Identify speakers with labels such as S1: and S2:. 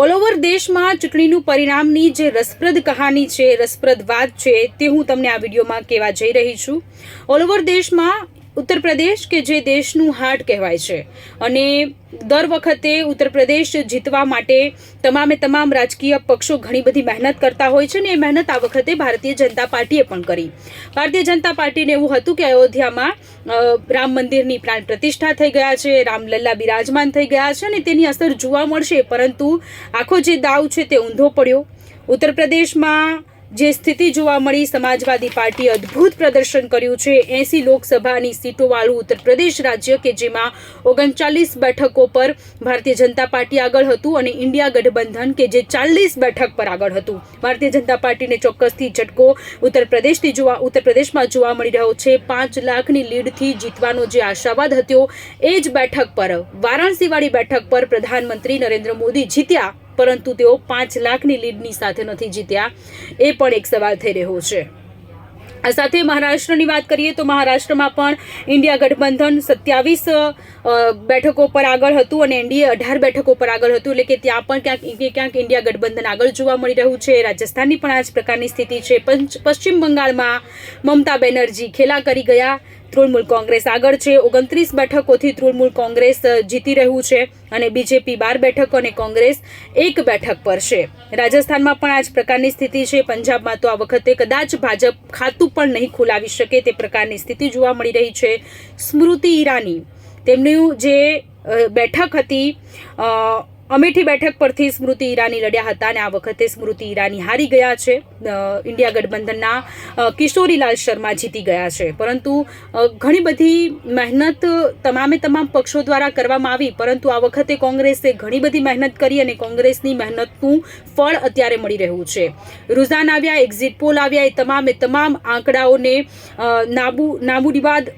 S1: All over દેશમાં ચૂંટણીનું પરિણામની જે રસપ્રદ કહાની છે, રસપ્રદ વાત છે, તે હું તમને આ વિડીયોમાં કહેવા જઈ રહી છું. ઓલ ઓવર દેશમાં ઉત્તર પ્રદેશ કે જે દેશનું હાર્ટ કહેવાય છે અને દર વખતે ઉત્તર પ્રદેશ જીતવા માટે તમામ રાજકીય પક્ષો ઘણી બધી મહેનત કરતા હોય છે ને એ મહેનત આ વખતે ભારતીય જનતા પાર્ટીએ પણ કરી. ભારતીય જનતા પાર્ટીને એવું હતું કે અયોધ્યામાં રામ મંદિરની પ્રાણ પ્રતિષ્ઠા થઈ ગયા છે, રામલલ્લા બિરાજમાન થઈ ગયા છે અને તેની અસર જોવા મળશે, પરંતુ આખો જે દાવ છે તે ઊંધો પડ્યો. ઉત્તર પ્રદેશમાં જે સ્થિતિ જોવા મળી, સમાજવાદી પાર્ટીએ અદ્ભુત પ્રદર્શન કર્યું છે. 80 લોકસભાની સીટોવાળું ઉત્તર પ્રદેશ રાજ્ય કે જેમાં 39 બેઠકો પર ભારતીય જનતા પાર્ટી આગળ હતું અને ઇન્ડિયા ગઠબંધન કે જે 40 બેઠક પર આગળ હતું. ભારતીય જનતા પાર્ટીને ચોક્કસથી ઝટકો ઉત્તર પ્રદેશમાં જોવા મળી રહ્યો છે. 5 લાખની લીડથી જીતવાનો જે આશાવાદ હતો એ જ બેઠક પર, વારાણસીવાળી બેઠક પર પ્રધાનમંત્રી નરેન્દ્ર મોદી જીત્યા, પરંતુ તેઓ 5 લાખની લીડની સાથે નથી જીત્યા, એ પણ એક સવાલ થઈ રહ્યો છે. આ સાથે મહારાષ્ટ્રની વાત કરીએ તો મહારાષ્ટ્રમાં પણ ઇન્ડિયા ગઠબંધન 27 બેઠકો પર આગળ હતું અને એનડીએ 18 બેઠકો પર આગળ હતું, એટલે કે ત્યાં પણ ક્યાંક ઇન્ડિયા ગઠબંધન આગળ જોવા મળી રહ્યું છે. રાજસ્થાનની પણ આ જ પ્રકારની સ્થિતિ છે. પશ્ચિમ બંગાળમાં મમતા બેનર્જી ખેલા કરી ગયા, તૃણમૂલ કોંગ્રેસ આગળ છે. 29 બેઠકોથી તૃણમૂલ કોંગ્રેસ જીતી રહ્યું છે અને બીજેપી 12 બેઠકો અને કોંગ્રેસ 1 બેઠક પર છે. રાજસ્થાનમાં પણ આ જ પ્રકારની સ્થિતિ છે. પંજાબમાં તો આ વખતે કદાચ ભાજપ ખાતું પણ નહીં ખોલાવી શકે તે પ્રકારની સ્થિતિ જોવા મળી રહી છે. સ્મૃતિ ઈરાની, તેમની જે બેઠક હતી અમેઠી બેઠક પરથી સ્મૃતિ ઈરાની લડ્યા હતા અને આ વખતે સ્મૃતિ ઈરાની હારી ગયા છે. ઇન્ડિયા ગઠબંધનના કિશોરીલાલ શર્મા જીતી ગયા છે. પરંતુ ઘણી બધી મહેનત તમામ પક્ષો દ્વારા કરવામાં આવી, પરંતુ આ વખતે કોંગ્રેસે ઘણી બધી મહેનત કરી અને કોંગ્રેસની મહેનતનું ફળ અત્યારે મળી રહ્યું છે. રુઝાન આવ્યા, એક્ઝિટ પોલ આવ્યા, એ તમામ આંકડાઓને નાબૂદી બાદ